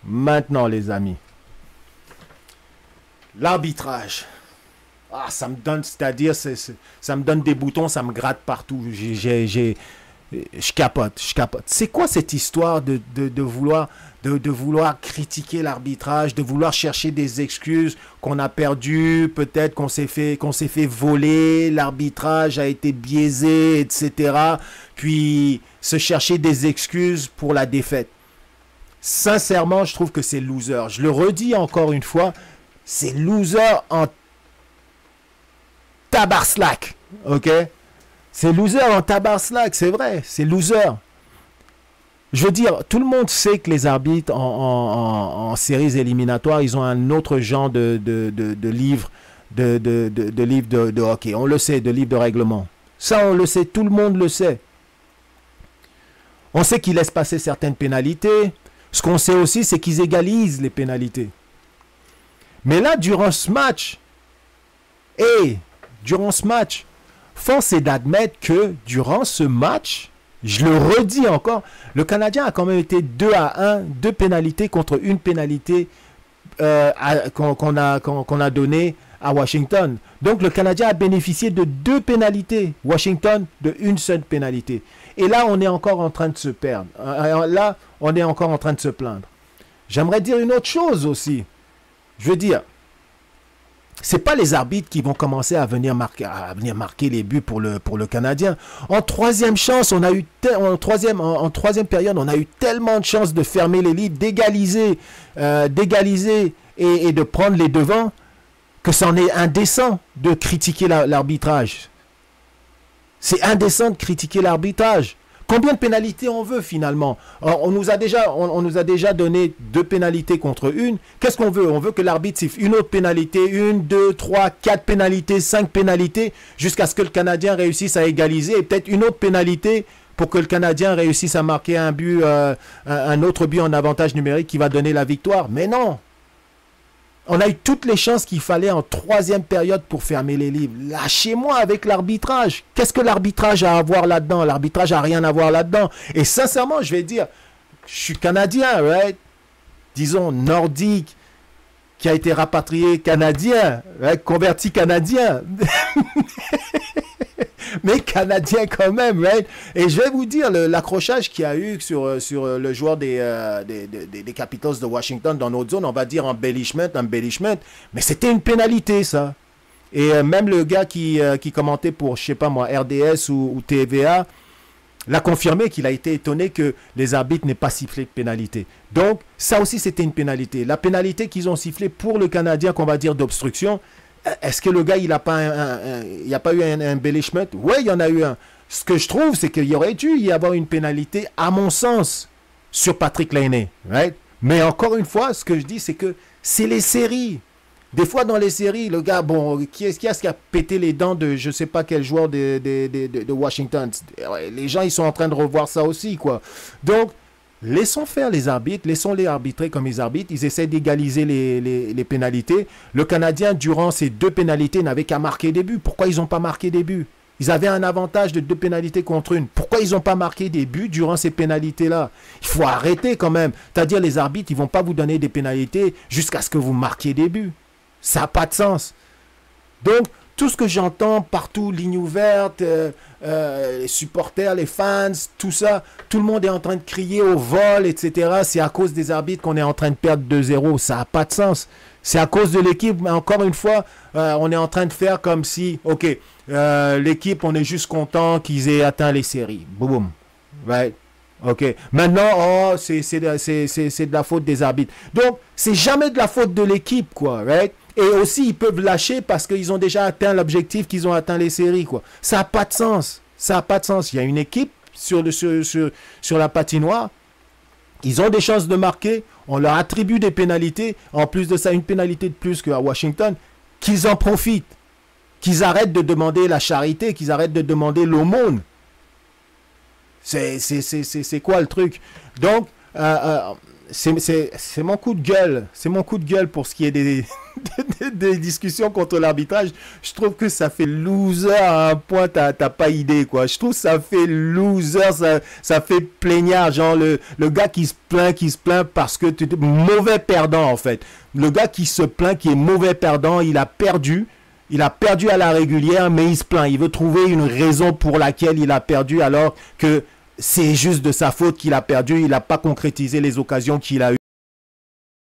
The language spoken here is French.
Maintenant, les amis, l'arbitrage. Ah, ça me donne, c'est-à-dire, ça me donne des boutons, ça me gratte partout. Je capote, je capote. C'est quoi cette histoire de vouloir critiquer l'arbitrage, de vouloir chercher des excuses qu'on a perdu, peut-être qu'on s'est fait voler, l'arbitrage a été biaisé, etc. Puis se chercher des excuses pour la défaite. Sincèrement, je trouve que c'est loser. Je le redis encore une fois, c'est loser en tabarslack, ok? C'est loser en tabarslack, c'est vrai, c'est loser. Je veux dire, tout le monde sait que les arbitres en séries éliminatoires, ils ont un autre genre de livre, de livre de hockey. On le sait, de livre de règlement. Ça, on le sait, tout le monde le sait. On sait qu'ils laissent passer certaines pénalités. Ce qu'on sait aussi, c'est qu'ils égalisent les pénalités. Mais là, durant ce match, force est d'admettre que durant ce match, je le redis encore, le Canadien a quand même été 2-1, 2 pénalités contre une pénalité qu'on a donnée à Washington. Donc le Canadien a bénéficié de 2 pénalités, Washington de une seule pénalité. Et là, on est encore en train de se perdre. Là, on est encore en train de se plaindre. J'aimerais dire une autre chose aussi. Je veux dire, c'est pas les arbitres qui vont commencer à venir marquer les buts pour le Canadien. En troisième chance, on a eu en troisième période, on a eu tellement de chances de fermer les livres, d'égaliser et de prendre les devants que c'en est indécent de critiquer l'arbitrage. C'est indécent de critiquer l'arbitrage. Combien de pénalités on veut finalement? On nous a déjà donné 2 pénalités contre une. Qu'est-ce qu'on veut? On veut que l'arbitre siffle une autre pénalité, 1, 2, 3, 4 pénalités, 5 pénalités, jusqu'à ce que le Canadien réussisse à égaliser, et peut-être une autre pénalité pour que le Canadien réussisse à marquer un but, un autre but en avantage numérique qui va donner la victoire. Mais non! On a eu toutes les chances qu'il fallait en troisième période pour fermer les livres. Lâchez-moi avec l'arbitrage. Qu'est-ce que l'arbitrage a à voir là-dedans? L'arbitrage n'a rien à voir là-dedans. Et sincèrement, je vais dire, je suis Canadien, right? Disons nordique, qui a été rapatrié canadien, right? Converti canadien. Mais canadien quand même, right? Et je vais vous dire, l'accrochage qu'il y a eu sur le joueur des Capitals de Washington dans notre zone, on va dire embellishment, mais c'était une pénalité, ça. Et même le gars qui commentait pour, je sais pas moi, RDS ou TVA, l'a confirmé qu'il a été étonné que les arbitres n'aient pas sifflé de pénalité. Donc, ça aussi, c'était une pénalité. La pénalité qu'ils ont sifflée pour le Canadien, qu'on va dire d'obstruction, est-ce que le gars, il n'y a pas eu un embellishment? Oui, il y en a eu un. Ce que je trouve, c'est qu'il y aurait dû y avoir une pénalité, à mon sens, sur Patrick Laine. Right? Mais encore une fois, ce que je dis, c'est que c'est les séries. Des fois, dans les séries, le gars, bon, qui est-ce qui a pété les dents de je ne sais pas quel joueur de Washington? Les gens, ils sont en train de revoir ça aussi, quoi. Donc, laissons faire les arbitres, laissons-les arbitrer comme ils arbitrent. Ils essaient d'égaliser les pénalités. Le Canadien, durant ces 2 pénalités, n'avait qu'à marquer des buts. Pourquoi ils n'ont pas marqué des buts? Ils avaient un avantage de 2 pénalités contre une. Pourquoi ils n'ont pas marqué des buts durant ces pénalités-là? Il faut arrêter quand même. C'est-à-dire, les arbitres, ils ne vont pas vous donner des pénalités jusqu'à ce que vous marquiez des buts. Ça n'a pas de sens. Donc, tout ce que j'entends partout, ligne ouverte, les supporters, les fans, tout ça, tout le monde est en train de crier au vol, etc. C'est à cause des arbitres qu'on est en train de perdre 2-0. Ça n'a pas de sens. C'est à cause de l'équipe. Mais encore une fois, on est en train de faire comme si, ok, l'équipe, on est juste content qu'ils aient atteint les séries. Boum. Right? Ok. Maintenant, oh, c'est de la faute des arbitres. Donc, c'est jamais de la faute de l'équipe, quoi. Right? Et aussi, ils peuvent lâcher parce qu'ils ont déjà atteint l'objectif, qu'ils ont atteint les séries, quoi. Ça n'a pas de sens. Ça n'a pas de sens. Il y a une équipe sur la patinoire. Ils ont des chances de marquer. On leur attribue des pénalités. En plus de ça, une pénalité de plus qu'à Washington. Qu'ils en profitent. Qu'ils arrêtent de demander la charité. Qu'ils arrêtent de demander l'aumône. C'est quoi le truc? Donc, c'est mon coup de gueule. C'est mon coup de gueule pour ce qui est des discussions contre l'arbitrage. Je trouve que ça fait loser à un point, t'as pas idée, quoi. Je trouve que ça fait loser, ça fait plaignard. Genre, le gars qui se plaint parce que tu es mauvais perdant, en fait. Le gars qui se plaint, qui est mauvais perdant, il a perdu. Il a perdu à la régulière, mais il se plaint. Il veut trouver une raison pour laquelle il a perdu, alors que c'est juste de sa faute qu'il a perdu. Il n'a pas concrétisé les occasions qu'il a eues.